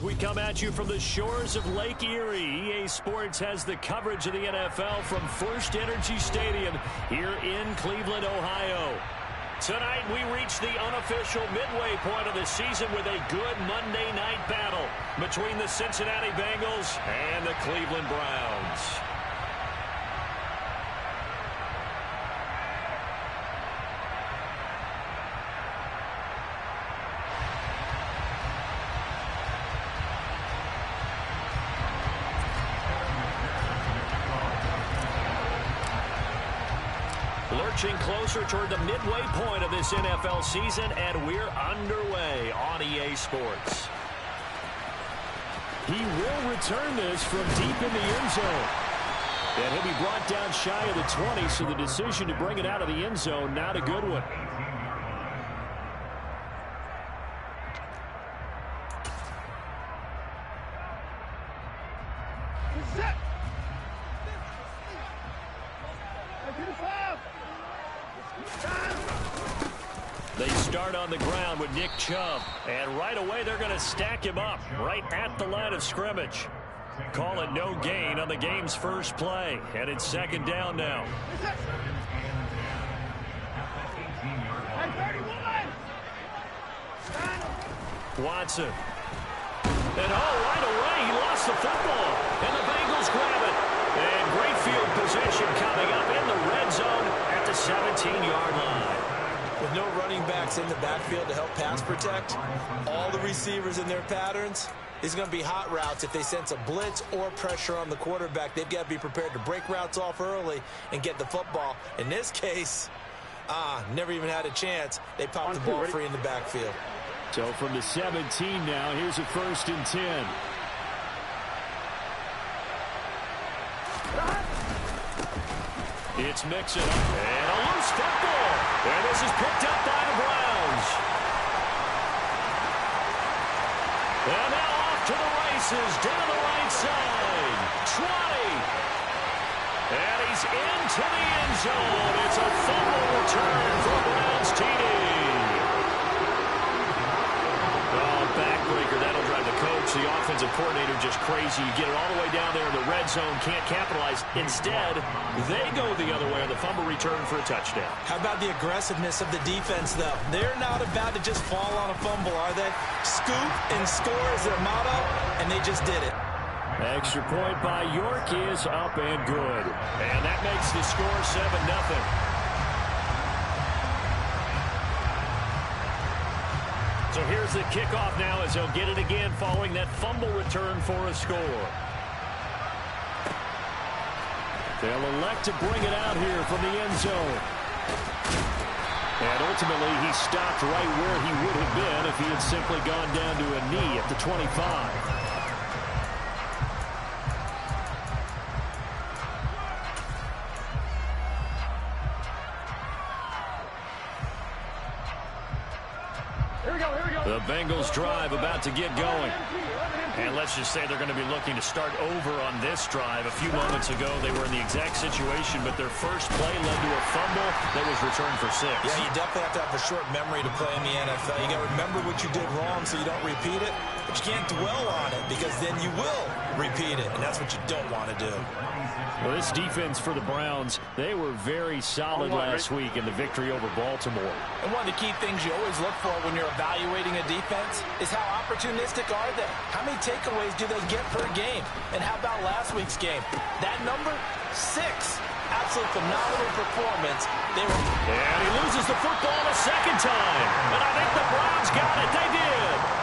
We come at you from the shores of Lake Erie. EA Sports has the coverage of the NFL from First Energy Stadium here in Cleveland, Ohio. Tonight we reach the unofficial midway point of the season with a good Monday night battle between the Cincinnati Bengals and the Cleveland Browns. Lurching closer toward the midway point of this NFL season, and we're underway on EA Sports. He will return this from deep in the end zone. And he'll be brought down shy of the 20, so the decision to bring it out of the end zone, not a good one. They start on the ground with Nick Chubb, and right away they're going to stack him up right at the line of scrimmage. Call it no gain on the game's first play, and it's second down now. Watson. And right away he lost the football, and the Bengals grab it. And great field position coming up in the red zone at the 17-yard line. With no running backs in the backfield to help pass protect, all the receivers in their patterns, it's going to be hot routes. If they sense a blitz or pressure on the quarterback, they've got to be prepared to break routes off early and get the football. In this case, never even had a chance. They popped the ball free in the backfield. So from the 17 now, here's a 1st and 10. It's Mixon, and a loose football. And this is picked up by the Browns. And now off to the races, down the right side. 20. And he's into the end zone. It's a fumble return for Browns TD. Backbreaker, that'll drive the coach, the offensive coordinator, just crazy. You get it all the way down there in the red zone, can't capitalize. Instead, they go the other way on the fumble return for a touchdown. How about the aggressiveness of the defense, though? They're not about to just fall on a fumble, are they? Scoop and score is their motto, and they just did it. Extra point by York is up and good. And that makes the score 7-0. So here's the kickoff now as he'll get it again following that fumble return for a score. They'll elect to bring it out here from the end zone. And ultimately he stopped right where he would have been if he had simply gone down to a knee at the 25. The Bengals drive about to get going. And let's just say they're going to be looking to start over on this drive. A few moments ago, they were in the exact situation, but their first play led to a fumble that was returned for 6. Yeah, you definitely have to have a short memory to play in the NFL. You got to remember what you did wrong so you don't repeat it, but you can't dwell on it because then you will repeat it, and that's what you don't want to do. Well, this defense for the Browns, they were very solid last week in the victory over Baltimore. And one of the key things you always look for when you're evaluating a defense is how opportunistic are they? How many takeaways do they get per game? And how about last week's game? That number, 6. Absolute phenomenal performance. And he loses the football a second time. And I think the Browns got it. They did.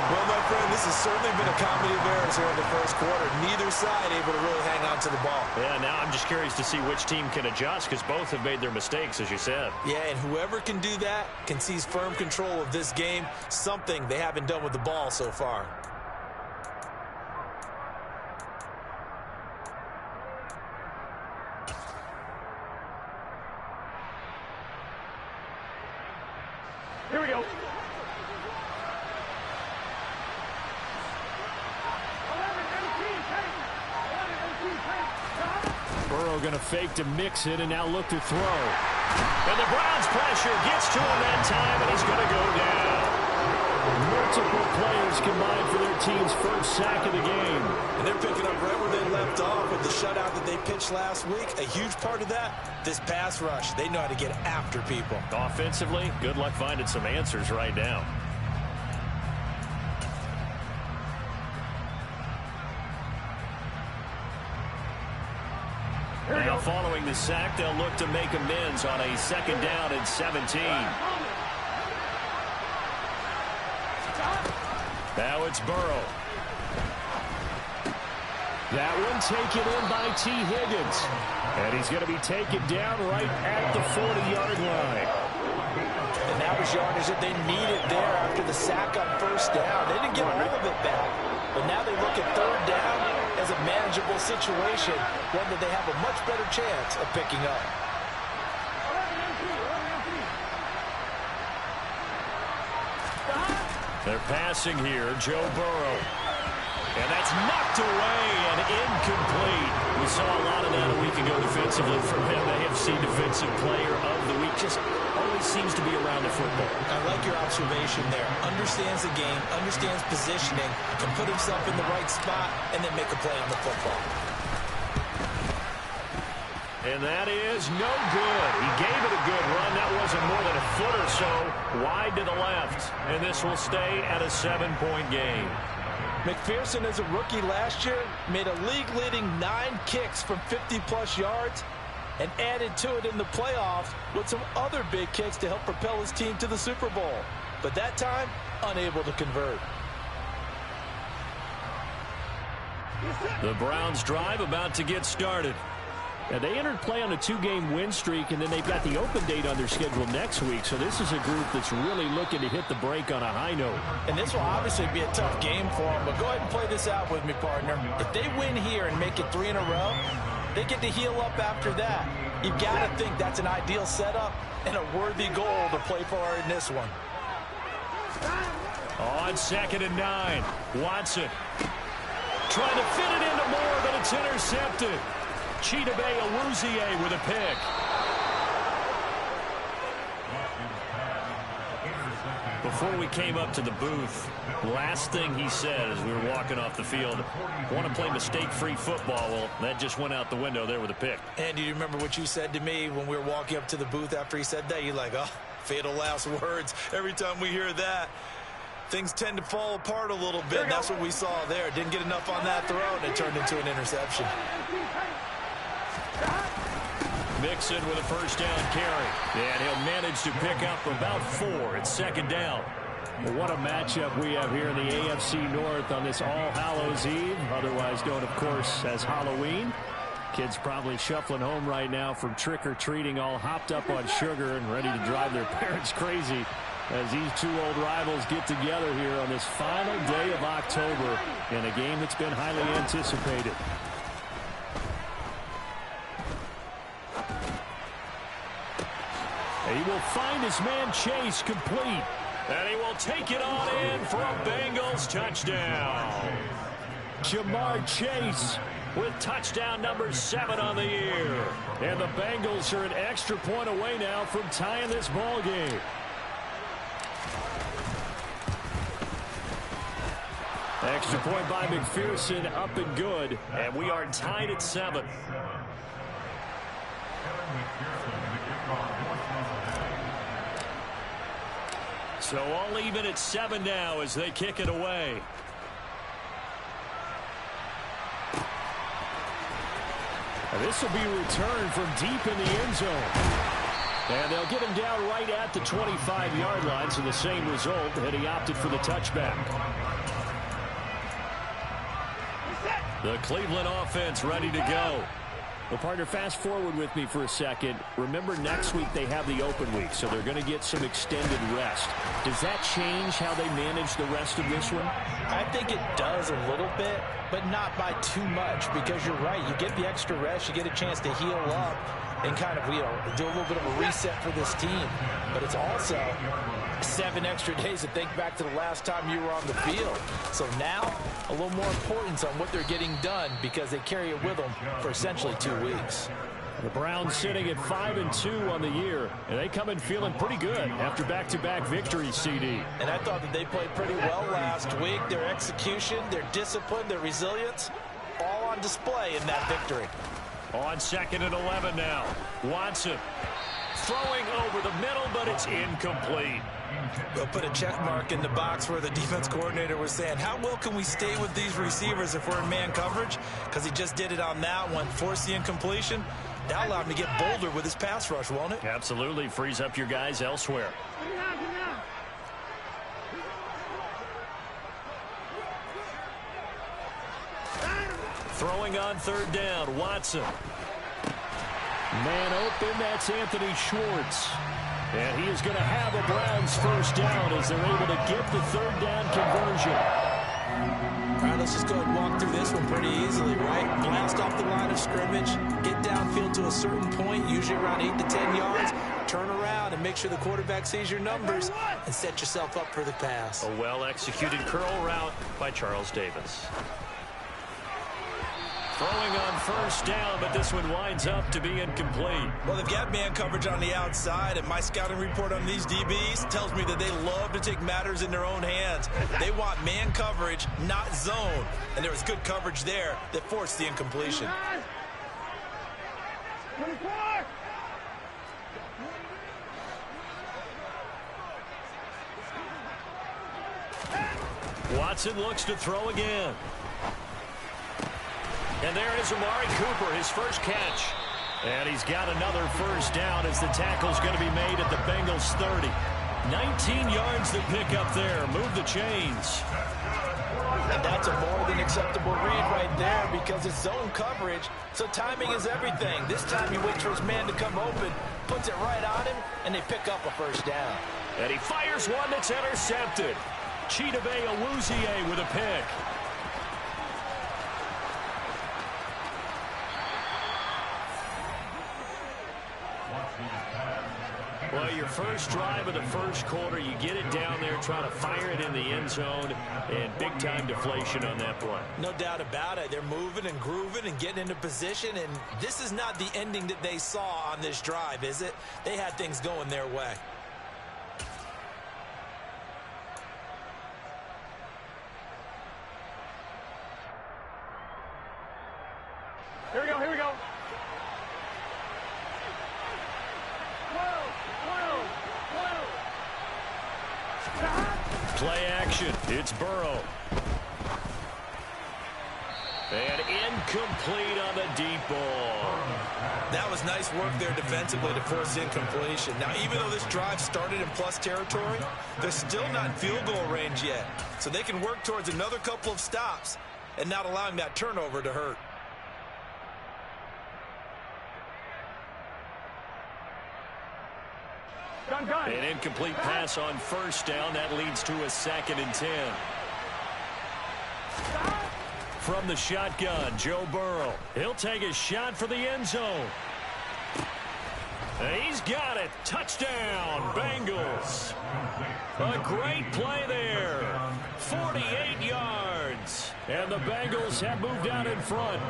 Well, my friend, this has certainly been a comedy of errors here in the first quarter. Neither side able to really hang on to the ball. Yeah, now I'm just curious to see which team can adjust because both have made their mistakes, as you said. Yeah, and whoever can do that can seize firm control of this game, something they haven't done with the ball so far. Here we go. Burrow going to fake to mix it and now look to throw. And the Browns pressure gets to him that time, and he's going to go down. Multiple players combined for their team's first sack of the game. And they're picking up right where they left off with the shutout that they pitched last week. A huge part of that, this pass rush. They know how to get after people. Offensively, good luck finding some answers right now. Now following the sack, they'll look to make amends on a 2nd down and 17. Now it's Burrow. That one taken in by T. Higgins. And he's going to be taken down right at the 40-yard line. And that was yardage that they needed there after the sack on 1st down. They didn't get all of it back, but now they look at 3rd down as a manageable situation, one that they have a much better chance of picking up. They're passing here, Joe Burrow. And that's knocked away and incomplete. We saw a lot of that a week ago defensively from him. AFC Defensive Player of the Week. Just always seems to be around the football. I like your observation there. Understands the game, understands positioning, can put himself in the right spot, and then make a play on the football. And that is no good. He gave it a good run. That wasn't more than a foot or so wide to the left. And this will stay at a 7-point game. McPherson, as a rookie last year, made a league-leading 9 kicks from 50-plus yards and added to it in the playoffs with some other big kicks to help propel his team to the Super Bowl. But that time, unable to convert. The Browns drive about to get started. Now, they entered play on a 2-game win streak, and then they've got the open date on their schedule next week. So this is a group that's really looking to hit the break on a high note. And this will obviously be a tough game for them, but go ahead and play this out with me, partner. If they win here and make it 3 in a row, they get to heal up after that. You've got to think that's an ideal setup and a worthy goal to play for in this one. On 2nd and 9, Watson trying to fit it into Moore, but it's intercepted. Chidobe Awuzie with a pick. Before we came up to the booth, last thing he said as we were walking off the field, want to play mistake-free football. Well, that just went out the window there with a pick. And do you remember what you said to me when we were walking up to the booth after he said that? You're like, oh, fatal last words. Every time we hear that, things tend to fall apart a little bit. And that's what we saw there. Didn't get enough on that throw, and it turned into an interception. Mixon with a 1st down carry. And he'll manage to pick up about 4. It's 2nd down. Well, what a matchup we have here in the AFC North on this All Hallows Eve, otherwise known, of course, as Halloween. Kids probably shuffling home right now from trick-or-treating, all hopped up on sugar and ready to drive their parents crazy as these 2 old rivals get together here on this final day of October in a game that's been highly anticipated. He will find his man Chase complete. And he will take it on in for a Bengals touchdown. Jamar Chase with touchdown number 7 on the year. And the Bengals are an extra point away now from tying this ball game. Extra point by McPherson, up and good. And we are tied at 7. So all even at 7 now as they kick it away. And this will be returned from deep in the end zone. And they'll get him down right at the 25-yard line, so the same result, and he opted for the touchback. The Cleveland offense ready to go. Well, partner, fast forward with me for a second. Remember, next week they have the open week, so they're going to get some extended rest. Does that change how they manage the rest of this one? I think it does a little bit, but not by too much, because you're right. You get the extra rest, you get a chance to heal up and kind of, do a little bit of a reset for this team. But it's also 7 extra days to think back to the last time you were on the field. So now, a little more importance on what they're getting done because they carry it with them for essentially 2 weeks. The Browns sitting at 5-2 on the year, and they come in feeling pretty good after back-to-back victories, CD. And I thought that they played pretty well last week. Their execution, their discipline, their resilience, all on display in that victory. On 2nd and 11 now. Watson throwing over the middle, but it's incomplete. We'll put a check mark in the box where the defense coordinator was saying, how well can we stay with these receivers if we're in man coverage? Because he just did it on that one, forced the incompletion. That allowed him to get bolder with his pass rush, won't it? Absolutely. Frees up your guys elsewhere. Throwing on 3rd down, Watson. Man open, that's Anthony Schwartz. And he is going to have a Browns 1st down as they're able to get the 3rd down conversion. All right, let's just go ahead and walk through this one pretty easily, right? Blast off the line of scrimmage, get downfield to a certain point, usually around 8 to 10 yards, turn around and make sure the quarterback sees your numbers and set yourself up for the pass. A well-executed curl route by Charles Davis. Throwing on 1st down, but this one winds up to be incomplete. Well, they've got man coverage on the outside, and my scouting report on these DBs tells me that they love to take matters in their own hands. They want man coverage, not zone. And there was good coverage there that forced the incompletion. Watson looks to throw again. And there is Amari Cooper, his first catch. And he's got another 1st down as the tackle's going to be made at the Bengals 30. 19 yards to pick up there. Move the chains. And that's a more than acceptable read right there because it's zone coverage, so timing is everything. This time he waits for his man to come open, puts it right on him, and they pick up a 1st down. And he fires one that's intercepted. Chidobe Awuzie with a pick. Well, your first drive of the 1st quarter, you get it down there, try to fire it in the end zone, and big-time deflation on that play. No doubt about it. They're moving and grooving and getting into position, and this is not the ending that they saw on this drive, is it? They had things going their way. Here we go, here we go. Play action. It's Burrow. And incomplete on the deep ball. That was nice work there defensively to force incompletion. Now, even though this drive started in plus territory, they're still not in field goal range yet. So they can work towards another couple of stops and not allowing that turnover to hurt. An incomplete pass on 1st down. That leads to a 2nd and 10. From the shotgun, Joe Burrow. He'll take a shot for the end zone. He's got it. Touchdown, Bengals. A great play there. 48 yards. And the Bengals have moved out in front.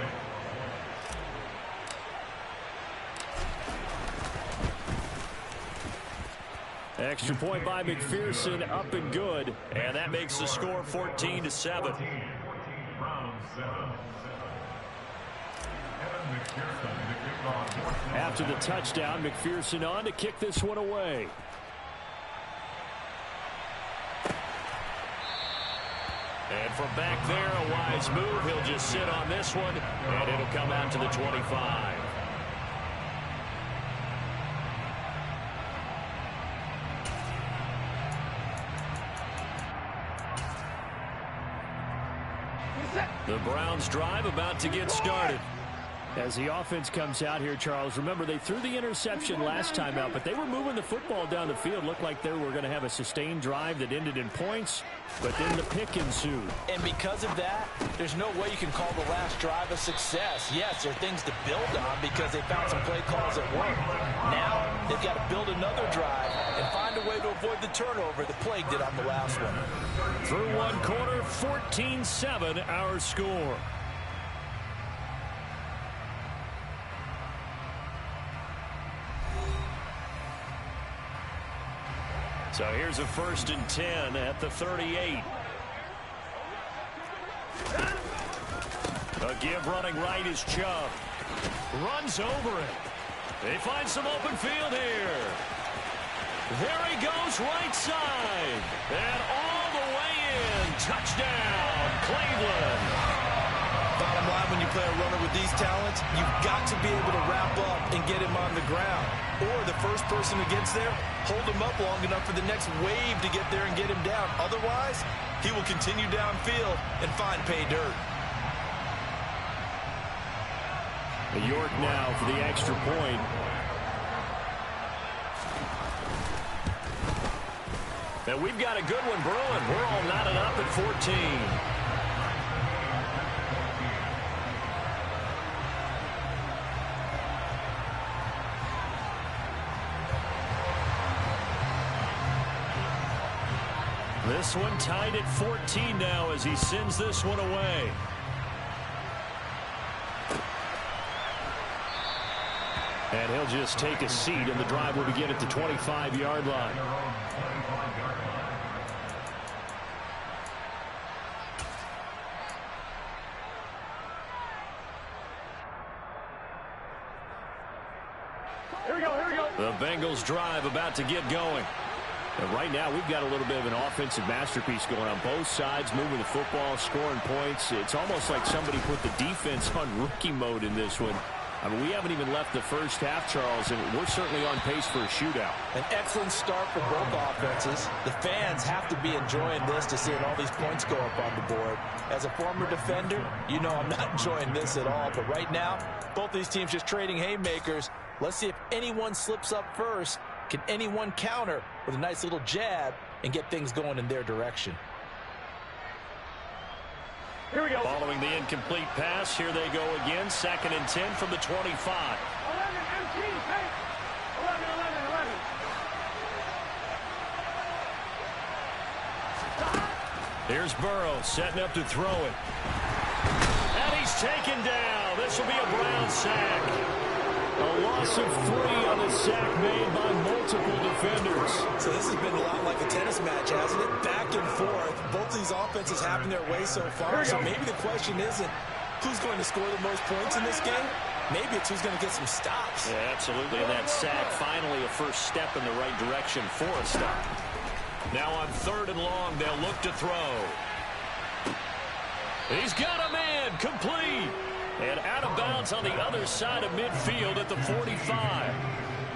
Extra point by McPherson, up and good. And that makes the score 14-7. After the touchdown, McPherson on to kick this one away. And from back there, a wise move. He'll just sit on this one, and it'll come out to the 25. The Browns drive about to get started. As the offense comes out here, Charles, remember they threw the interception last time out, but they were moving the football down the field. Looked like they were going to have a sustained drive that ended in points, but then the pick ensued. And because of that, there's no way you can call the last drive a success. Yes, there are things to build on because they found some play calls that work. Now they've got to build another drive and find a way to avoid the turnover that plagued it on the last one. Through one quarter, 14-7 our score. So here's a 1st and 10 at the 38. A give running right is Chubb. Runs over it. They find some open field here. There he goes right side. And all the way in. Touchdown, Cleveland. Bottom line, when you play a runner with these talents, you've got to be able to wrap up and get him on the ground. Or the first person who gets there, hold him up long enough for the next wave to get there and get him down. Otherwise, he will continue downfield and find pay dirt. York now for the extra point. And we've got a good one brewing. We're all knotted up at 14. This one tied at 14 now as he sends this one away. And he'll just take a seat, and the drive will begin at the 25-yard line. Here we go, here we go. The Bengals drive about to get going. And right now, we've got a little bit of an offensive masterpiece going on both sides, moving the football, scoring points. It's almost like somebody put the defense on rookie mode in this one. I mean, we haven't even left the first half, Charles, and we're certainly on pace for a shootout. An excellent start for both offenses. The fans have to be enjoying this to seeing all these points go up on the board. As a former defender, you know I'm not enjoying this at all. But right now, both these teams just trading haymakers. Let's see if anyone slips up first. Can anyone counter with a nice little jab and get things going in their direction? Here we go. Following the incomplete pass, here they go again. 2nd and 10 from the 25. 11, 18, 11, 11, 11. Here's Burrow setting up to throw it. And he's taken down. This will be a Brown sack. A loss of 3 on the sack made by multiple defenders. So this has been a lot like a tennis match, hasn't it? Back and forth. Both these offenses having their way so far. So maybe the question isn't who's going to score the most points in this game. Maybe it's who's going to get some stops. Yeah, absolutely. And that sack, finally a first step in the right direction for a stop. Now on 3rd and long, they'll look to throw. He's got a man, complete. And out of bounds on the other side of midfield at the 45.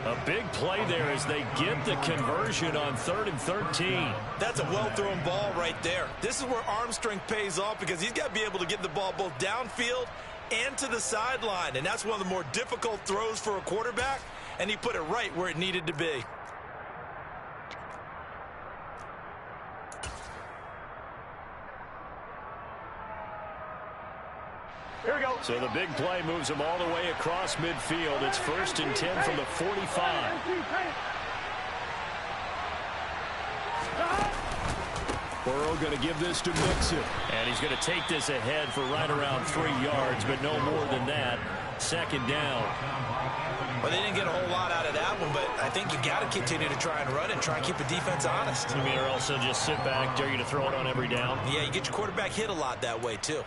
A big play there as they get the conversion on 3rd and 13. That's a well-thrown ball right there. This is where arm strength pays off because he's got to be able to get the ball both downfield and to the sideline. And that's one of the more difficult throws for a quarterback. And he put it right where it needed to be. Here we go. So the big play moves them all the way across midfield. It's 1st and 10 from the 45. Burrow going to give this to Mixon. And he's going to take this ahead for right around 3 yards, but no more than that. 2nd down. Well, they didn't get a whole lot out of that one, but I think you got to continue to try and run and try and keep the defense honest. You mean, or also just sit back, dare you to throw it on every down? Yeah, you get your quarterback hit a lot that way, too.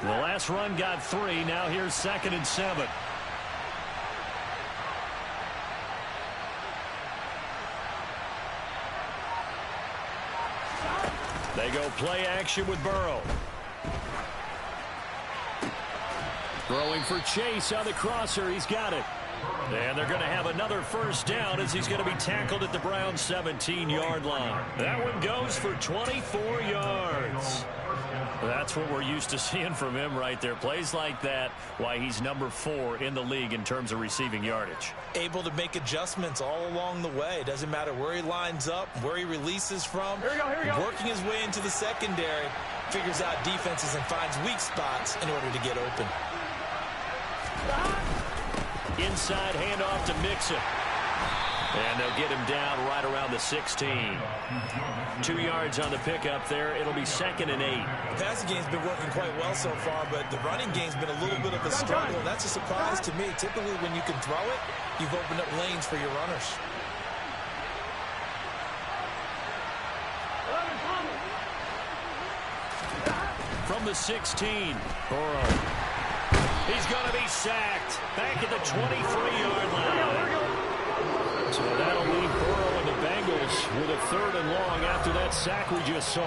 The last run got 3. Now here's 2nd and 7. They go play action with Burrow. Throwing for Chase on the crosser. He's got it. And they're going to have another first down as he's going to be tackled at the Browns' 17-yard line. That one goes for 24 yards. That's what we're used to seeing from him right there. Plays like that, why he's number 4 in the league in terms of receiving yardage. Able to make adjustments all along the way. Doesn't matter where he lines up, where he releases from. Here we go. Working his way into the secondary. Figures out defenses and finds weak spots in order to get open. Inside handoff to Mixon. And they'll get him down right around the 16. 2 yards on the pickup there. It'll be 2nd and 8. The passing game's been working quite well so far, but the running game's been a little bit of a struggle, and that's a surprise to me. Typically, when you can throw it, you've opened up lanes for your runners. From the 16, Burrow. He's going to be sacked. Back at the 23-yard line. So that'll leave Burrow and the Bengals with a 3rd and long after that sack we just saw.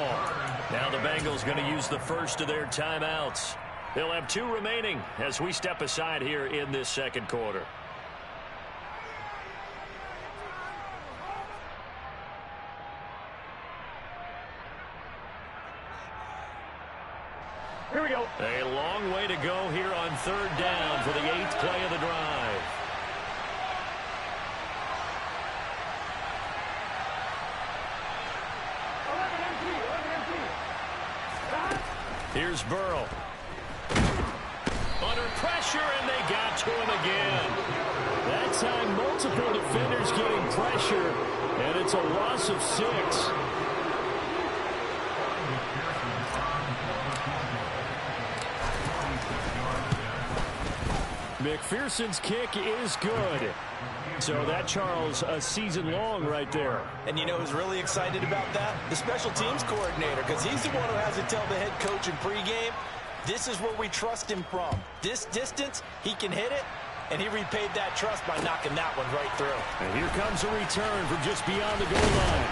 Now the Bengals going to use the first of their timeouts. They'll have 2 remaining as we step aside here in this 2nd quarter. Here we go. A long way to go here on 3rd down for the 8th play of the drive. Here's Burrow. Under pressure, and they got to him again. That time, multiple defenders getting pressure, and it's a loss of 6. McPherson's kick is good. So that, Charles, a season long right there. And you know who's really excited about that? The special teams coordinator, because he's the one who has to tell the head coach in pregame, this is where we trust him from. This distance, he can hit it, and he repaid that trust by knocking that one right through. And here comes a return from just beyond the goal line.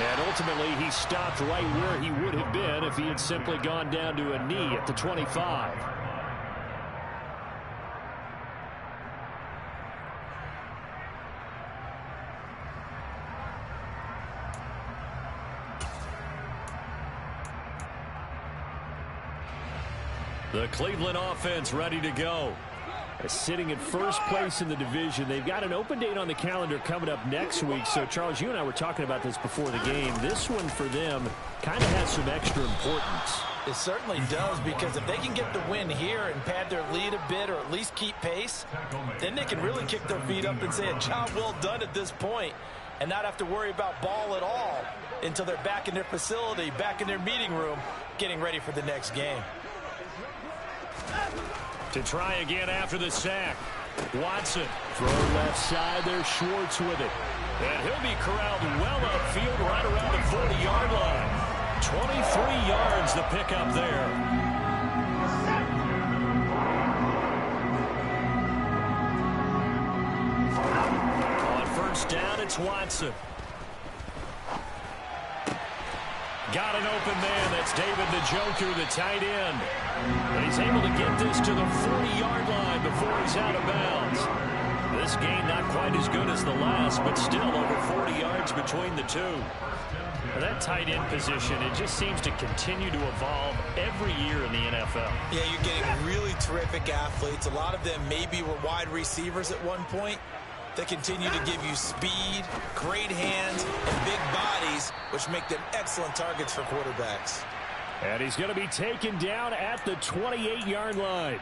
And ultimately, he stopped right where he would have been if he had simply gone down to a knee at the 25. The Cleveland offense ready to go. Sitting in first place in the division. They've got an open date on the calendar coming up next week. So, Charles, you and I were talking about this before the game. This one for them kind of has some extra importance. It certainly does, because if they can get the win here and pad their lead a bit or at least keep pace, then they can really kick their feet up and say a job well done at this point and not have to worry about ball at all until they're back in their facility, back in their meeting room, getting ready for the next game. To try again after the sack. Watson. Throw left side there. Schwartz with it. And he'll be corralled well upfield right around the 40-yard line. 23 yards the pickup there. On first down, it's Watson. Got an open man. That's David the Joker, the tight end. And he's able to get this to the 40-yard line before he's out of bounds. This game not quite as good as the last, but still over 40 yards between the two. And that tight end position, it just seems to continue to evolve every year in the NFL. Yeah, you're getting really terrific athletes. A lot of them maybe were wide receivers at one point. They continue to give you speed, great hands, and big bodies, which make them excellent targets for quarterbacks. And he's going to be taken down at the 28-yard line.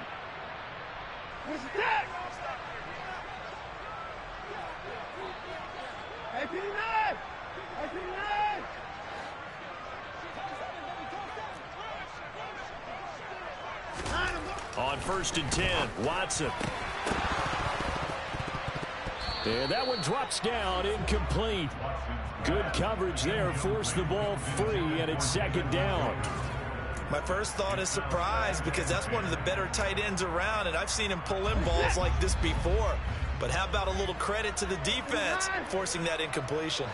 On first and 10, Watson. And that one drops down, incomplete. Good coverage there, forced the ball free, and it's second down. My first thought is surprise, because that's one of the better tight ends around, and I've seen him pull in balls like this before. But how about a little credit to the defense forcing that incompletion?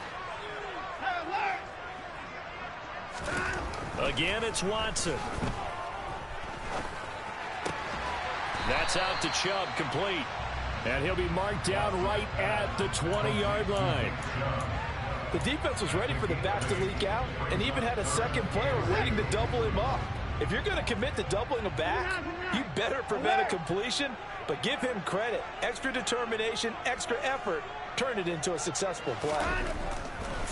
Again, it's Watson. That's out to Chubb, complete. And he'll be marked down right at the 20-yard line. The defense was ready for the back to leak out and even had a second player waiting to double him up. If you're going to commit to doubling a back, you better prevent a completion, but give him credit. Extra determination, extra effort, turn it into a successful play.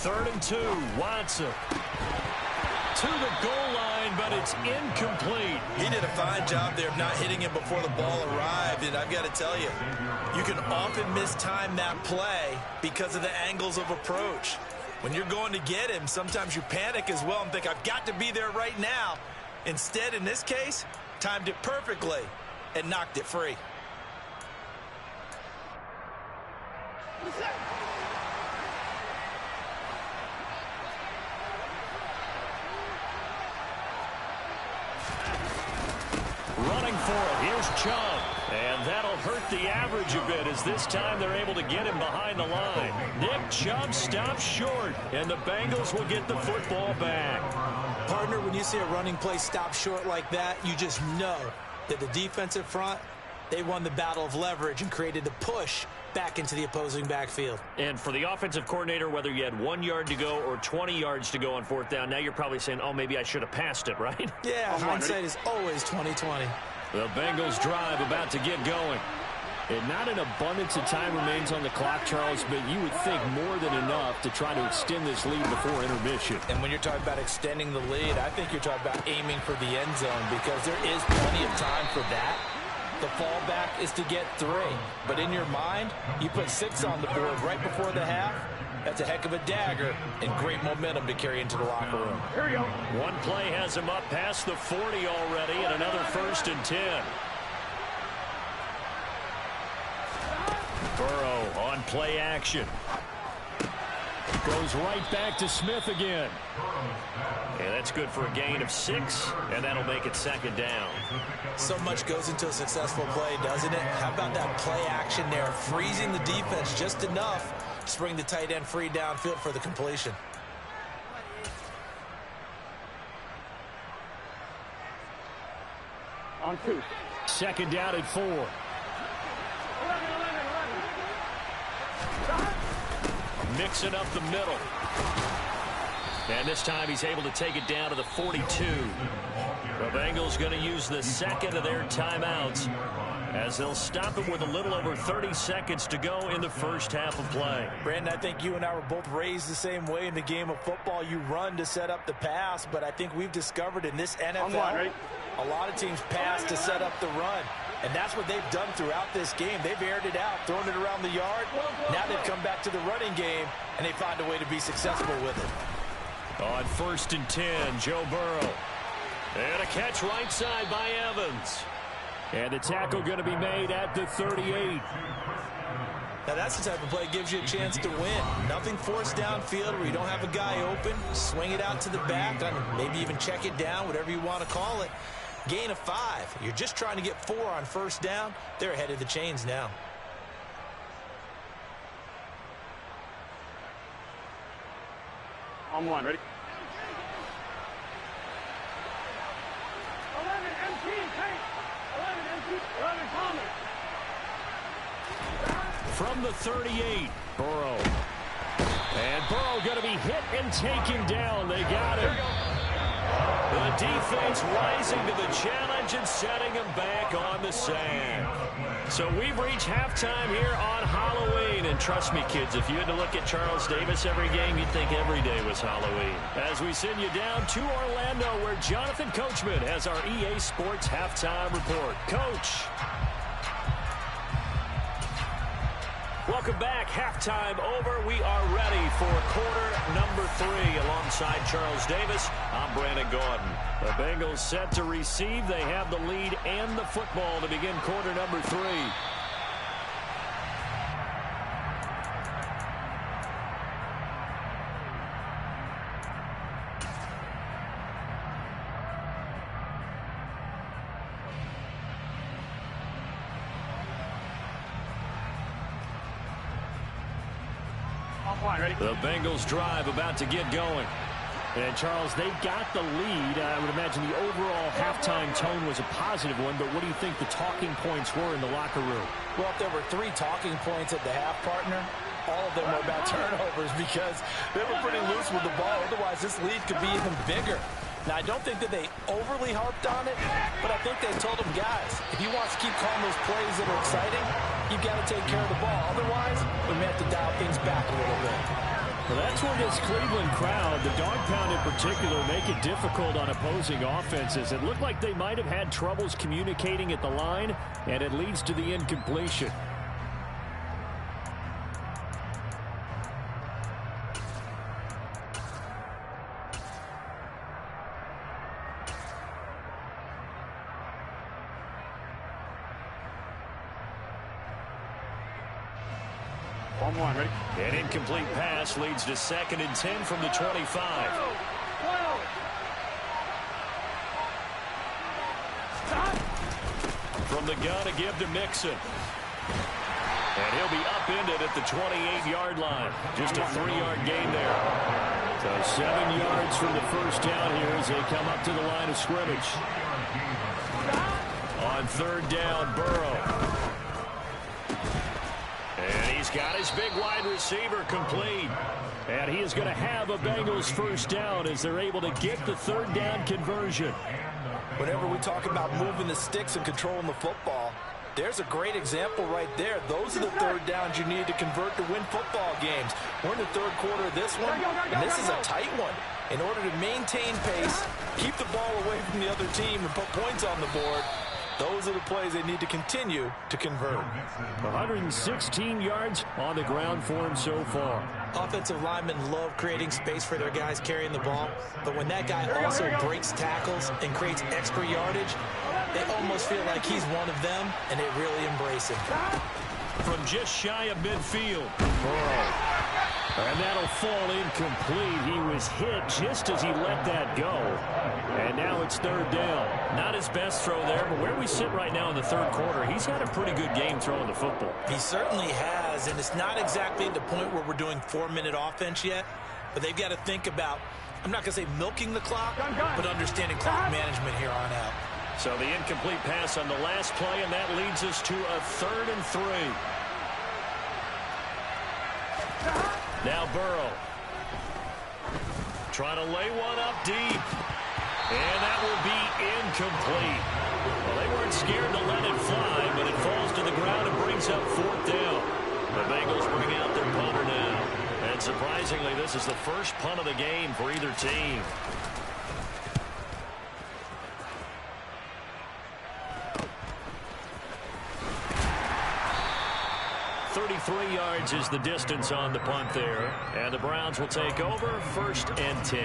3rd and 2, Watson. To the goal line, but it's incomplete. He did a fine job there of not hitting him before the ball arrived, and I've got to tell you, you can often mistime that play because of the angles of approach. When you're going to get him, sometimes you panic as well and think, I've got to be there right now. Instead, in this case, timed it perfectly and knocked it free. Running for it. Here's Chubb. And that'll hurt the average a bit as this time they're able to get him behind the line. Nick Chubb stops short, and the Bengals will get the football back. Partner, when you see a running play stop short like that, you just know that the defensive front, they won the battle of leverage and created the push back into the opposing backfield. And for the offensive coordinator, whether you had 1 yard to go or 20 yards to go on fourth down, now you're probably saying, oh, maybe I should have passed it, right? Yeah, hindsight is always 20/20. The Bengals drive about to get going. And not an abundance of time remains on the clock, Charles, but you would think more than enough to try to extend this lead before intermission. And when you're talking about extending the lead, I think you're talking about aiming for the end zone because there is plenty of time for that. The fallback is to get 3. But in your mind, you put 6 on the board right before the half. That's a heck of a dagger and great momentum to carry into the locker room. Here we go. One play has him up past the 40 already, and another 1st and 10. Burrow on play action. Goes right back to Smith again. And that's good for a gain of 6, and that'll make it 2nd down. So much goes into a successful play, doesn't it? How about that play action there, freezing the defense just enough to bring the tight end free downfield for the completion. On 2. 2nd down at 4. 11. Mixing up the middle. And this time he's able to take it down to the 42. The Bengals going to use the 2nd of their timeouts as they'll stop him with a little over 30 seconds to go in the first half of play. Brandon, I think you and I were both raised the same way in the game of football. You run to set up the pass, but I think we've discovered in this NFL, a lot of teams pass to set up the run. And that's what they've done throughout this game. They've aired it out, thrown it around the yard. Now they've come back to the running game, and they find a way to be successful with it. On 1st and 10, Joe Burrow. And a catch right side by Evans. And the tackle going to be made at the 38. Now that's the type of play that gives you a chance to win. Nothing forced downfield where you don't have a guy open. Swing it out to the back, maybe even check it down, whatever you want to call it. Gain of 5. You're just trying to get 4 on 1st down. They're ahead of the chains now. On 1. Ready? 11 MT. Tank. 11 MT. 11 Palmer. From the 38, Burrow. And Burrow going to be hit and taken down. They got him. The defense rising to the challenge and setting him back on the sand. So we've reached halftime here on Halloween. And trust me, kids, if you had to look at Charles Davis every game, you'd think every day was Halloween. As we send you down to Orlando, where Jonathan Coachman has our EA Sports Halftime Report. Coach. Welcome back. Halftime over. We are ready for quarter number 3 alongside Charles Davis. I'm Brandon Gordon. The Bengals set to receive. They have the lead and the football to begin quarter number 3. Ready? The Bengals drive about to get going. And, Charles, they got the lead. I would imagine the overall halftime tone was a positive one, but what do you think the talking points were in the locker room? Well, if there were 3 talking points at the half, partner, all of them were about turnovers because they were pretty loose with the ball. Otherwise, this lead could be even bigger. Now, I don't think that they overly harped on it, but I think they told them, guys, if you want to keep calling those plays that are exciting, you've got to take care of the ball. Otherwise, we may have to dial things back a little bit. Well, that's where this Cleveland crowd, the dog pound in particular, make it difficult on opposing offenses. It looked like they might have had troubles communicating at the line, and it leads to the incompletion. Ready? An incomplete pass leads to 2nd and 10 from the 25. From the gun, a give to Mixon. And he'll be upended at the 28-yard line. Just a 3-yard gain there. So 7 yards from the first down here as they come up to the line of scrimmage. On 3rd down, Burrow. And he's got his big wide receiver complete. And he is going to have a Bengals first down as they're able to get the 3rd down conversion. Whenever we talk about moving the sticks and controlling the football, there's a great example right there. Those are the 3rd downs you need to convert to win football games. We're in the 3rd quarter of this one, and this is a tight one. In order to maintain pace, keep the ball away from the other team, and put points on the board, those are the plays they need to continue to convert. 116 yards on the ground for him so far. Offensive linemen love creating space for their guys carrying the ball, but when that guy also breaks tackles and creates extra yardage, they almost feel like he's one of them, and they really embrace him. From just shy of midfield. And that'll fall incomplete. He was hit just as he let that go. And now it's 3rd down. Not his best throw there, but where we sit right now in the 3rd quarter, he's had a pretty good game throwing the football. He certainly has, and it's not exactly at the point where we're doing 4-minute offense yet, but they've got to think about, I'm not going to say milking the clock, but understanding clock management here on out. So the incomplete pass on the last play, and that leads us to a 3rd and 3. Now Burrow. Trying to lay one up deep. And that will be incomplete. Well, they weren't scared to let it fly, but it falls to the ground and brings up 4th down. The Bengals bring out their punter now. And surprisingly, this is the first punt of the game for either team. 33 yards is the distance on the punt there. And the Browns will take over 1st and 10.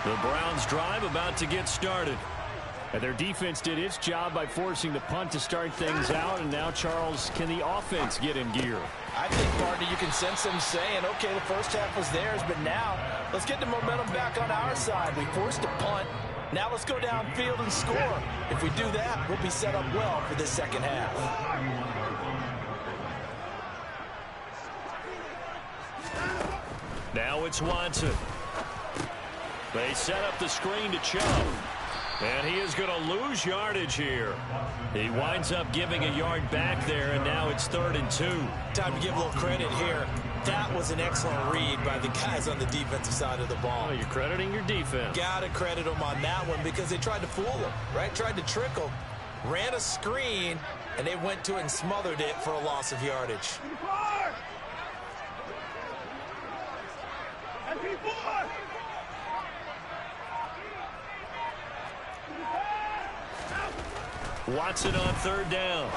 The Browns drive about to get started. And their defense did its job by forcing the punt to start things out. And now, Charles, can the offense get in gear? I think, partner, you can sense them saying, okay, the first half was theirs, but now let's get the momentum back on our side. We forced a punt. Now let's go downfield and score. If we do that, we'll be set up well for this second half. Now it's Watson. They set up the screen to Chubb. And he is going to lose yardage here. He winds up giving a yard back there, and now it's 3rd and 2. Time to give a little credit here. That was an excellent read by the guys on the defensive side of the ball. Well, you're crediting your defense. Got to credit them on that one because they tried to fool him, right? Tried to trick him, ran a screen, and they went to it and smothered it for a loss of yardage. Watson on 3rd down.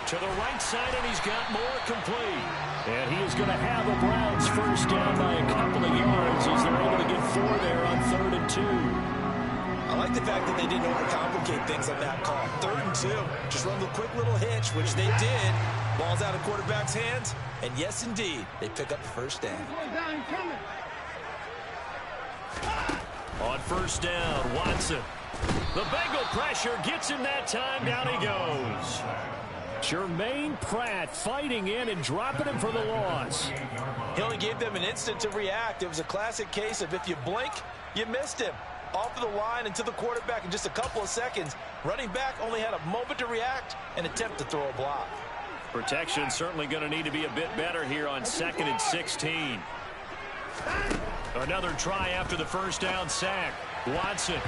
To the right side, and he's got more complete. And he is going to have a Browns first down by a couple of yards as they're able to get 4 there on 3rd and 2. I like the fact that they didn't overcomplicate things on that call. 3rd and 2. Just run the quick little hitch, which they did. Ball's out of quarterback's hands. And yes, indeed, they pick up the first down. On 1st down, Watson. The Bengal pressure gets him that time. Down he goes. Jermaine Pratt fighting in and dropping him for the loss. He only gave them an instant to react. It was a classic case of if you blink, you missed him. Off of the line and to the quarterback in just a couple of seconds. Running back only had a moment to react and attempt to throw a block. Protection certainly going to need to be a bit better here on 2nd and 16. Another try after the first down sack. Watson.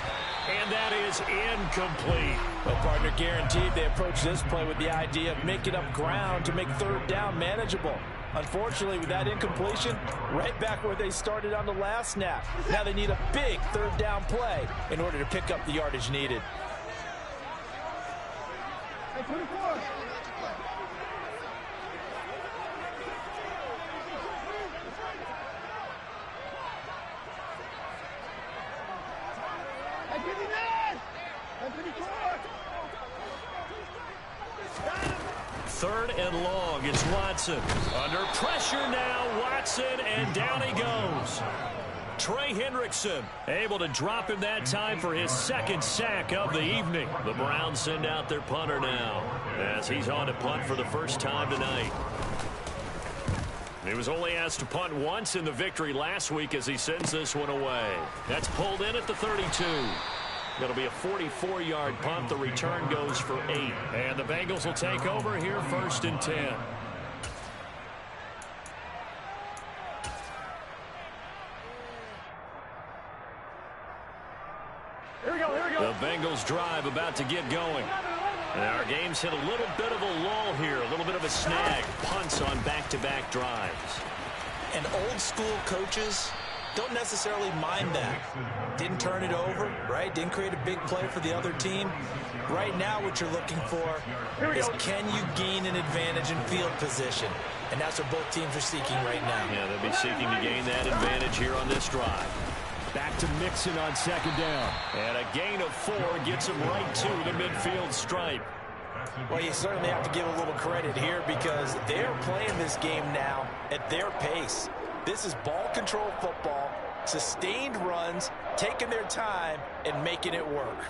And that is incomplete. Well, partner, guaranteed they approach this play with the idea of making up ground to make third down manageable. Unfortunately, with that incompletion, right back where they started on the last snap. Now they need a big third down play in order to pick up the yardage needed. Hey, 24. Hey, 59. Hey, 24. Third and long, it's Watson. Under pressure now, Watson, and down he goes. Trey Hendrickson able to drop him that time for his second sack of the evening. The Browns send out their punter now as he's on to punt for the first time tonight. He was only asked to punt once in the victory last week as he sends this one away. That's pulled in at the 32. It'll be a 44-yard punt. The return goes for 8. And the Bengals will take over here, first and 10. Here we go, here we go. The Bengals drive about to get going. And our game's hit a little bit of a lull here, a little bit of a snag. Punts on back-to-back drives. And old-school coaches don't necessarily mind that. Didn't turn it over, right? Didn't create a big play for the other team. Right now what you're looking for is can you gain an advantage in field position? And that's what both teams are seeking right now. Yeah, they'll be seeking to gain that advantage here on this drive. Back to Mixon on second down. And a gain of 4 gets him right to the midfield stripe. Well, you certainly have to give a little credit here because they're playing this game now at their pace. This is ball control football, sustained runs, taking their time and making it work.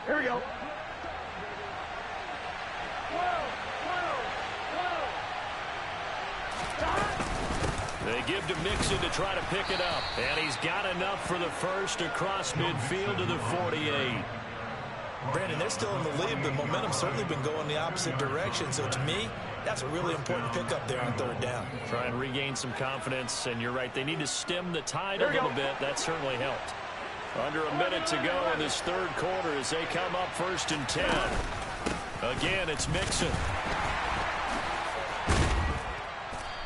Here we go. They give to Mixon to try to pick it up. And he's got enough for the first across midfield to the 48. Brandon, they're still in the lead, but momentum's certainly been going the opposite direction. So to me, that's a really important pickup there on third down. Try and regain some confidence, and you're right. They need to stem the tide a little bit. That certainly helped. Under a minute to go in this third quarter as they come up first and 10. Again, it's Mixon.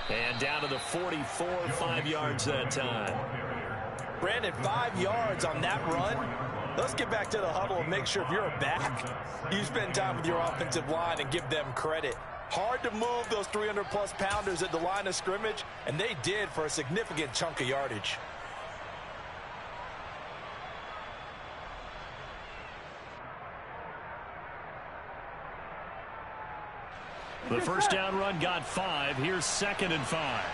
And down to the 44, 5 yards that time. Brandon, 5 yards on that run. Let's get back to the huddle and make sure if you're a back, you spend time with your offensive line and give them credit. Hard to move those 300-plus pounders at the line of scrimmage, and they did for a significant chunk of yardage. The first down run got 5. Here's second and 5.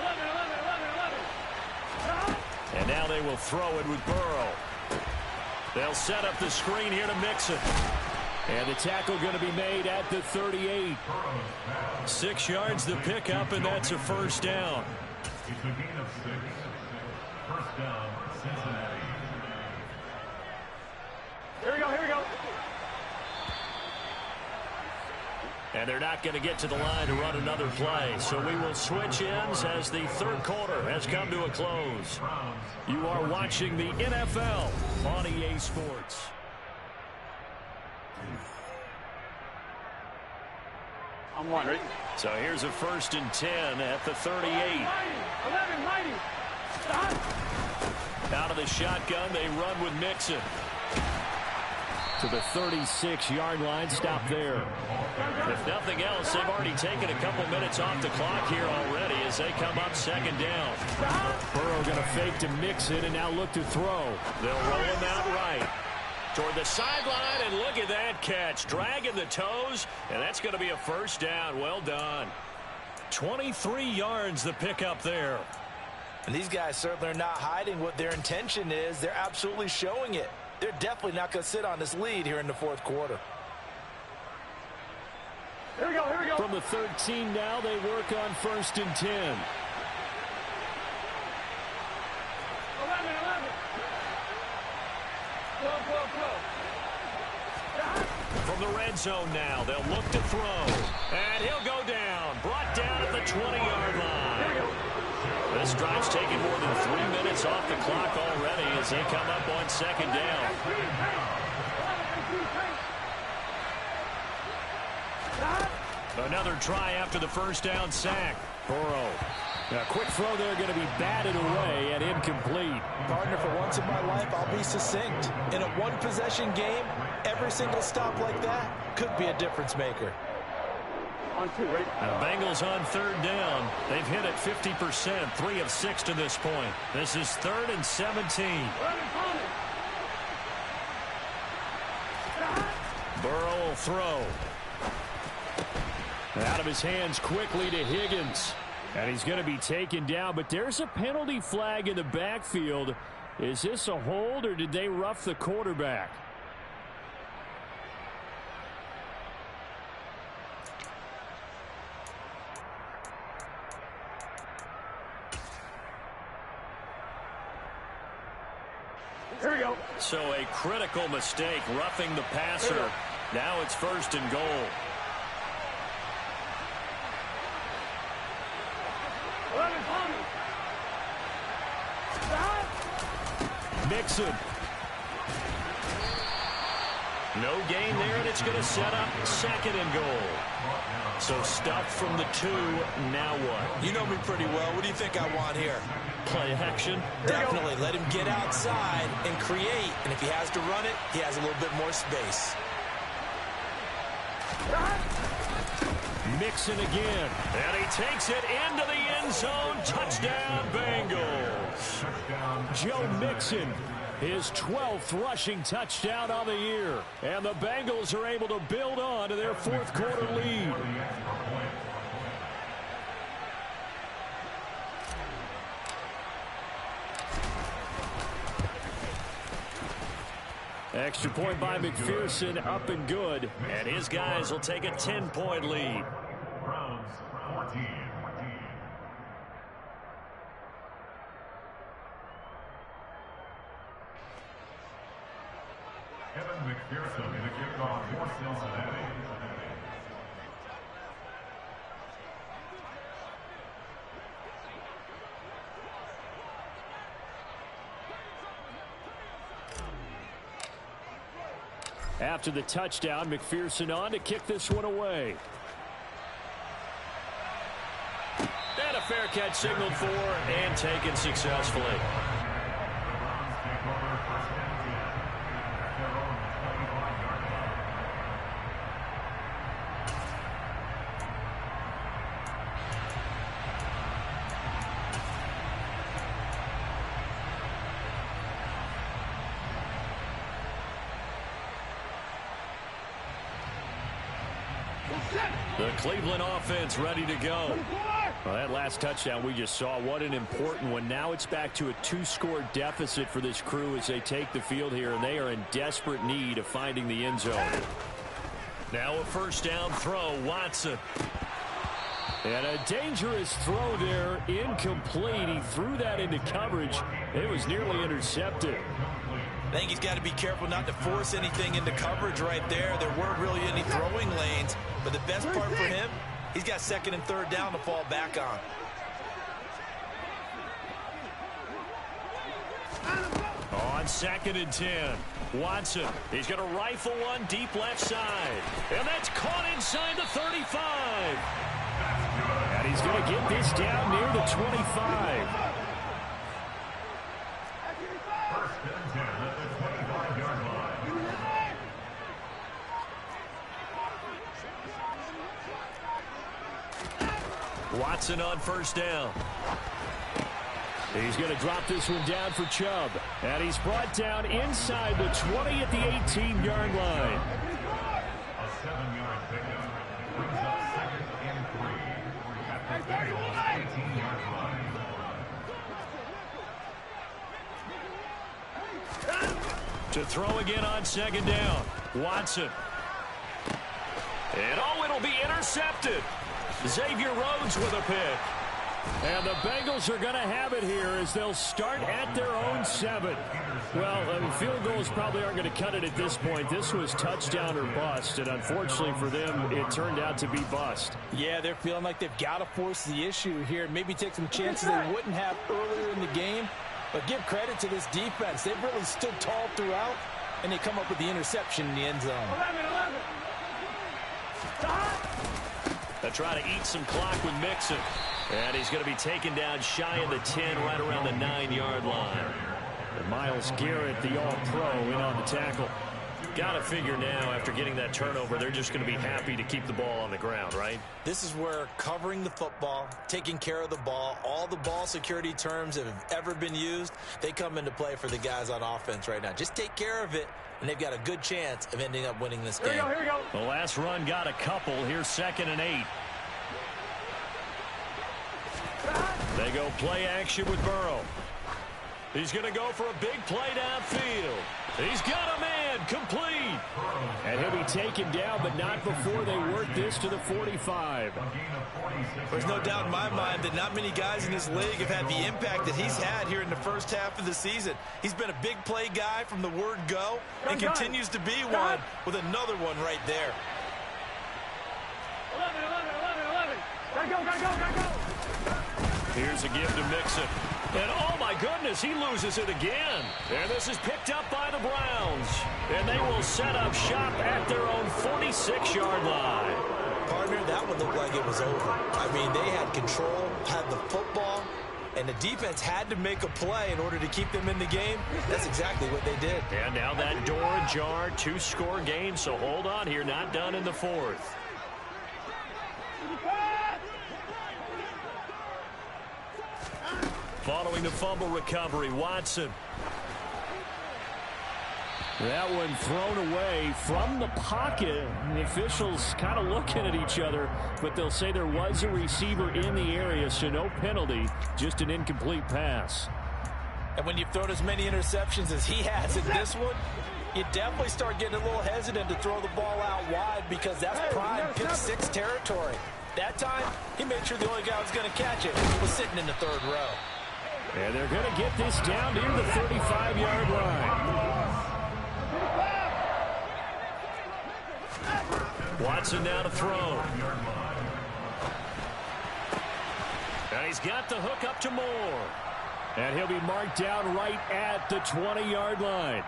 11. And now they will throw it with Burrow. They'll set up the screen here to Mixon. And the tackle going to be made at the 38. 6 yards the pickup, and that's a first down. It's a gain of 6. First down, Cincinnati. Here we go. And they're not going to get to the line to run another play. So we will switch ends as the third quarter has come to a close. You are watching the NFL on EA Sports. I'm one, ready? So here's a first and 10 at the 38. 11, stop. Out of the shotgun, they run with Mixon. To the 36-yard line, stop there. If nothing else, they've already taken a couple minutes off the clock here already as they come up second down. Burrow going to fake to Mixon and now look to throw. They'll roll him out right. Toward the sideline, and look at that catch. Dragging the toes, and that's going to be a first down. Well done. 23 yards the pickup there. And these guys certainly are not hiding what their intention is. They're absolutely showing it. They're definitely not going to sit on this lead here in the fourth quarter. Here we go. From the 13 now, they work on first and 10. 11. Go. From the red zone now, they'll look to throw. And he'll go down. Brought down at the 20-yard line. This drive's taken more than 3 minutes off the clock already as they come up on second down. Another try after the first down sack. Burrow. A quick throw there going to be batted away and incomplete. Partner, for once in my life, I'll be succinct. In a one-possession game, every single stop like that could be a difference maker. The Bengals on third down. They've hit it 50%, 3 of 6 to this point. This is 3rd and 17. Burrow will throw. Out of his hands quickly to Higgins. And he's going to be taken down, but there's a penalty flag in the backfield. Is this a hold, or did they rough the quarterback? Here we go. So a critical mistake, roughing the passer. Now it's 1st and goal. Mixon. No gain there, and it's going to set up 2nd and goal. So stuff from the 2. Now what? You know me pretty well. What do you think I want here? Play action. Definitely. Let him get outside and create. And if he has to run it, he has a little bit more space. Mixon again. And he takes it into the end zone. Touchdown, Bengals. Joe Mixon, his 12th rushing touchdown on the year. And the Bengals are able to build on to their 4th quarter lead. Extra point by McPherson, up and good. And his guys will take a 10-point lead. Browns 14. Kevin McPherson in the kickoff for Cincinnati. After the touchdown, McPherson on to kick this one away. And a fair catch signaled for and taken successfully. The Cleveland offense ready to go. Well, that last touchdown we just saw, what an important one. Now it's back to a 2-score deficit for this crew as they take the field here, and they are in desperate need of finding the end zone. Now a first down throw, Watson. And a dangerous throw there, incomplete. He threw that into coverage. It was nearly intercepted. I think he's got to be careful not to force anything into coverage right there. There weren't really any throwing lanes, but the best part for him, he's got 2nd and 3rd down to fall back on. On 2nd and 10, Watson. He's going to rifle one deep left side. And that's caught inside the 35. And he's going to get this down near the 25. First and 10 at the 25-yard line. Watson on first down. He's going to drop this one down for Chubb. And he's brought down inside the 20 at the 18-yard line. A 7-yard pickup brings up 2nd and 3 at the Bengals 18-yard line. To throw again on 2nd down. Watson. And oh, it'll be intercepted. Xavier Rhodes with a pick. And the Bengals are going to have it here as they'll start at their own 7. Well, field goals probably aren't going to cut it at this point. This was touchdown or bust, and unfortunately for them, it turned out to be bust. Yeah, they're feeling like they've got to force the issue here, maybe take some chances they wouldn't have earlier in the game. But give credit to this defense. They've really stood tall throughout, and they come up with the interception in the end zone. 11. They'll try to eat some clock with Mixon. And he's going to be taken down shy of the 10, right around the 9-yard line. And Myles Garrett, the all-pro, in on the tackle. Got to figure now, after getting that turnover, they're just going to be happy to keep the ball on the ground, right? This is where covering the football, taking care of the ball, all the ball security terms that have ever been used, they come into play for the guys on offense right now. Just take care of it, and they've got a good chance of ending up winning this game. Here we go. The last run got a couple. Here's 2nd and 8. They go play action with Burrow. He's going to go for a big play downfield. He's got a man, complete. And he'll be taken down, but not before they work this to the 45. There's no doubt in my mind that not many guys in this league have had the impact that he's had here in the first half of the season. He's been a big play guy from the word go and continues to be one with another one right there. 11. Gotta go. Here's a give to Mixon. And oh my goodness, he loses it again. And this is picked up by the Browns. And they will set up shop at their own 46-yard line. Partner, that one looked like it was over. I mean, they had control, had the football, and the defense had to make a play in order to keep them in the game. That's exactly what they did. And now that door ajar, 2-score game, so hold on here, not done in the 4th. Following the fumble recovery, Watson. That one thrown away from the pocket. The officials kind of looking at each other, but they'll say there was a receiver in the area, so no penalty, just an incomplete pass. And when you've thrown as many interceptions as he has in this one, you definitely start getting a little hesitant to throw the ball out wide because that's prime pick-6 territory. That time, he made sure the only guy who was going to catch it was sitting in the 3rd row. And they're going to get this down near the 35-yard line. Watson now to throw. And he's got the hook up to Moore. And he'll be marked down right at the 20-yard line.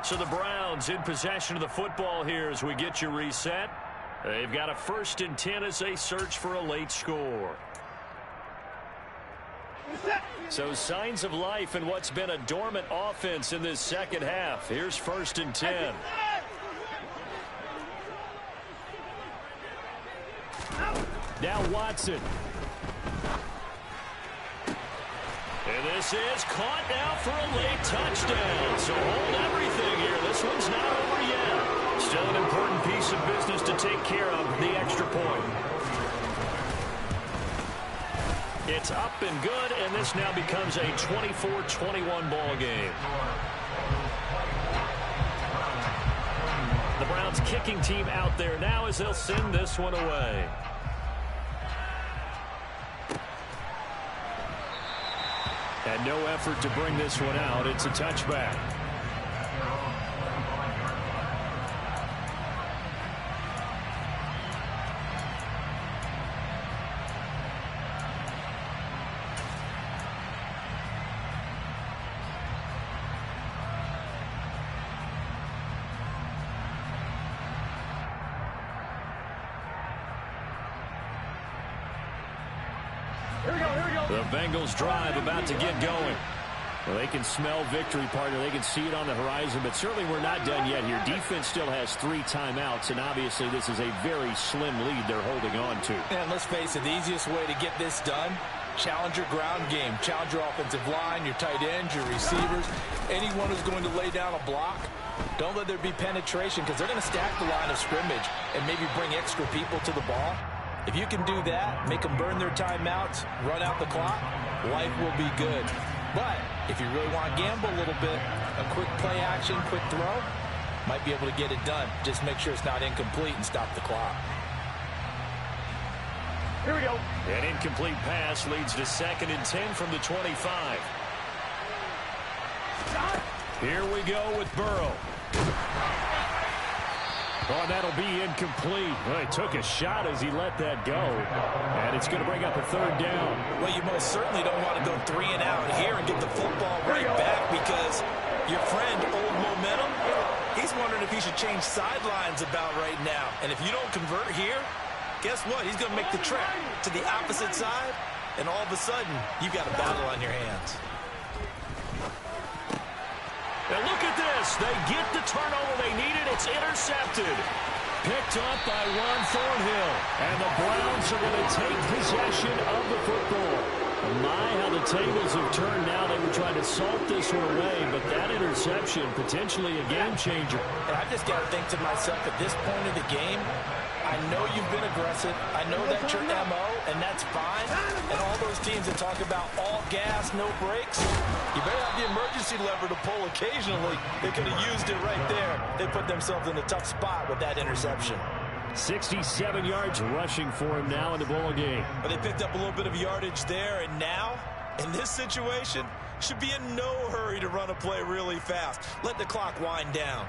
So the Browns in possession of the football here as we get you reset. They've got a 1st and 10 as they search for a late score. So signs of life in what's been a dormant offense in this second half. Here's 1st and 10. Now Watson. And this is caught now for a late touchdown. So hold everything here. This one's not over yet. Still an important piece of business to take care of, the extra point. It's up and good, and this now becomes a 24-21 ball game. The Browns kicking team out there now as they'll send this one away. And no effort to bring this one out. It's a touchback. The Bengals drive about to get going. Well, they can smell victory, partner. They can see it on the horizon, but certainly we're not done yet here. Defense still has 3 timeouts, and obviously this is a very slim lead they're holding on to. And let's face it, the easiest way to get this done, challenge your ground game. Challenge your offensive line, your tight ends, your receivers, anyone who's going to lay down a block. Don't let there be penetration because they're going to stack the line of scrimmage and maybe bring extra people to the ball. If you can do that, make them burn their timeouts, run out the clock, life will be good. But if you really want to gamble a little bit, a quick play action, quick throw, might be able to get it done. Just make sure it's not incomplete and stop the clock. Here we go. An incomplete pass leads to 2nd and 10 from the 25. Here we go with Burrow. Oh, and that'll be incomplete. Well, he took a shot as he let that go. And it's going to bring up a 3rd down. Well, you most certainly don't want to go 3 and out here and get the football right back, because your friend, Old Momentum, he's wondering if he should change sidelines about right now. And if you don't convert here, guess what? He's going to make the trek to the opposite side, and all of a sudden, you've got a battle on your hands. And look at this. They get the turnover they needed. It's intercepted. Picked up by Ron Thornhill. And the Browns are going to take possession of the football. My, how the tables have turned now. They were trying to salt this one away, but that interception, potentially a game changer. And I just got to think to myself, at this point of the game, I know you've been aggressive. I know that's your MO, and that's fine. And all those teams that talk about all gas, no brakes, you better have the emergency lever to pull occasionally. They could have used it right there. They put themselves in a tough spot with that interception. 67 yards rushing for him now in the ball game. But they picked up a little bit of yardage there, and now, in this situation, should be in no hurry to run a play really fast. Let the clock wind down.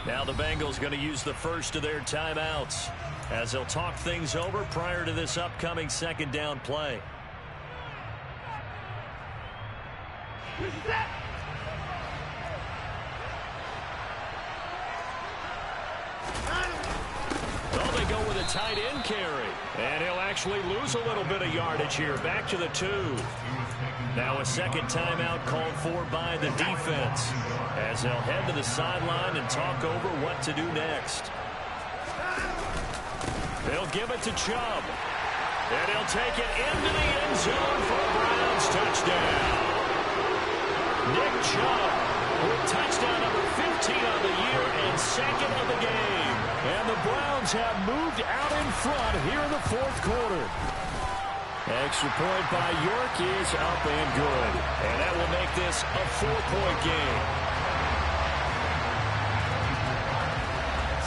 Now the Bengals going to use the first of their timeouts as they'll talk things over prior to this upcoming 2nd down play. Well, they go with a tight end carry. And he'll actually lose a little bit of yardage here. Back to the 2. Now a 2nd timeout called for by the defense as they'll head to the sideline and talk over what to do next. They'll give it to Chubb. And he'll take it into the end zone for a Browns touchdown. Nick Chubb with touchdown number 15 on the year and 2nd of the game. And the Browns have moved out in front here in the 4th quarter. Extra point by York is up and good. And that will make this a 4-point game.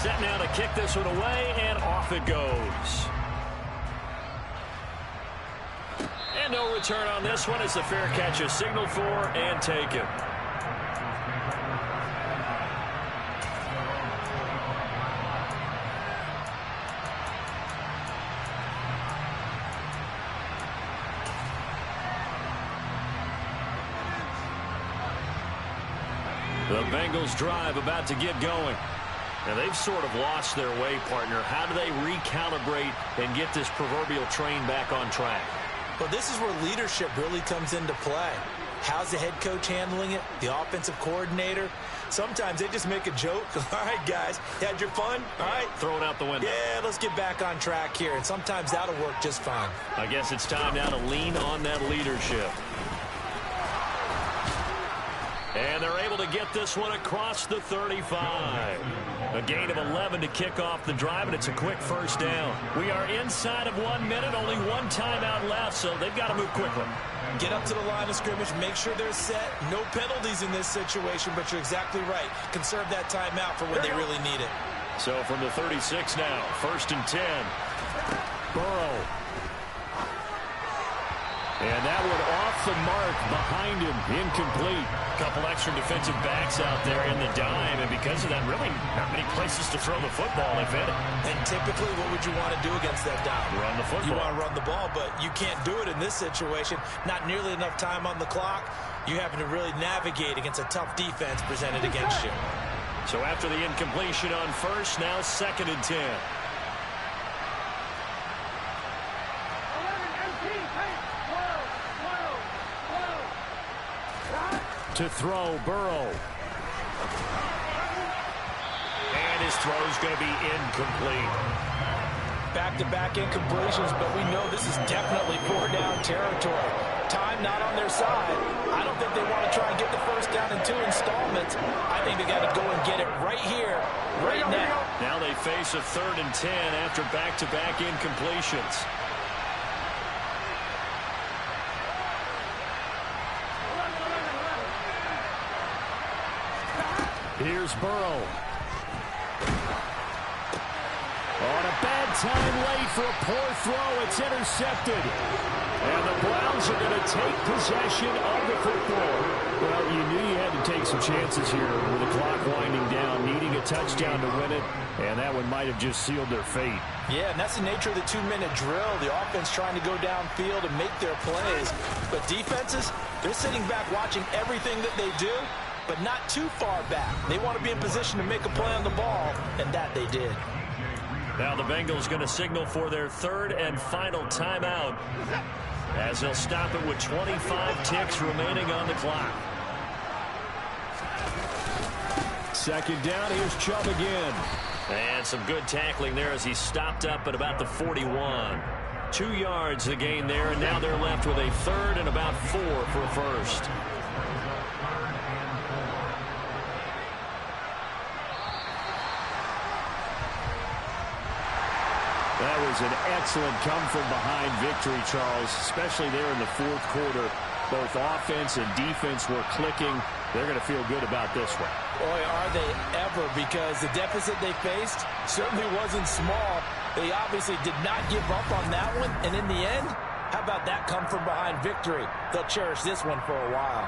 Set now to kick this one away, and off it goes. And no return on this one as the fair catch is signaled for and taken. The Bengals drive about to get going. Now they've sort of lost their way, partner. How do they recalibrate and get this proverbial train back on track? Well, this is where leadership really comes into play. How's the head coach handling it? The offensive coordinator? Sometimes they just make a joke. All right, guys, you had your fun? All right. Throw it out the window. Yeah, let's get back on track here. And sometimes that'll work just fine. I guess it's time now to lean on that leadership. And they're able to get this one across the 35. A gain of 11 to kick off the drive, and it's a quick 1st down. We are inside of 1 minute, only 1 timeout left, so they've got to move quickly. Get up to the line of scrimmage, make sure they're set. No penalties in this situation, but you're exactly right. Conserve that timeout for when they really need it. So from the 36 now, 1st and 10. Burrow. And that one off the mark behind him, incomplete. Couple extra defensive backs out there in the dime, and because of that, really not many places to throw the football, if any. And typically, what would you want to do against that dime? Run the football. You want to run the ball, but you can't do it in this situation. Not nearly enough time on the clock. You're having to really navigate against a tough defense presented against you. So after the incompletion on 1st, now 2nd and 10. To throw, Burrow. And his throw is going to be incomplete. Back-to-back incompletions, but we know this is definitely 4-down territory. Time not on their side. I don't think they want to try and get the 1st down in 2 installments. I think they got to go and get it right here, right now. Now they face a 3rd and 10 after back-to-back incompletions. Here's Burrow. On a bad time late for a poor throw. It's intercepted. And the Browns are going to take possession of the football. Well, you knew you had to take some chances here with the clock winding down, needing a touchdown to win it, and that one might have just sealed their fate. Yeah, and that's the nature of the 2-minute drill. The offense trying to go downfield and make their plays. But defenses, they're sitting back watching everything that they do, but not too far back. They want to be in position to make a play on the ball, and that they did. Now the Bengals going to signal for their third and final timeout, as they'll stop it with 25 ticks remaining on the clock. Second down, here's Chubb again. And some good tackling there as he stopped up at about the 41. 2 yards the gain there, and now they're left with a third and about 4 for a first. That was an excellent come-from-behind victory, Charles, especially there in the fourth quarter. Both offense and defense were clicking. They're going to feel good about this one. Boy, are they ever, because the deficit they faced certainly wasn't small. They obviously did not give up on that one, and in the end, how about that come-from-behind victory? They'll cherish this one for a while.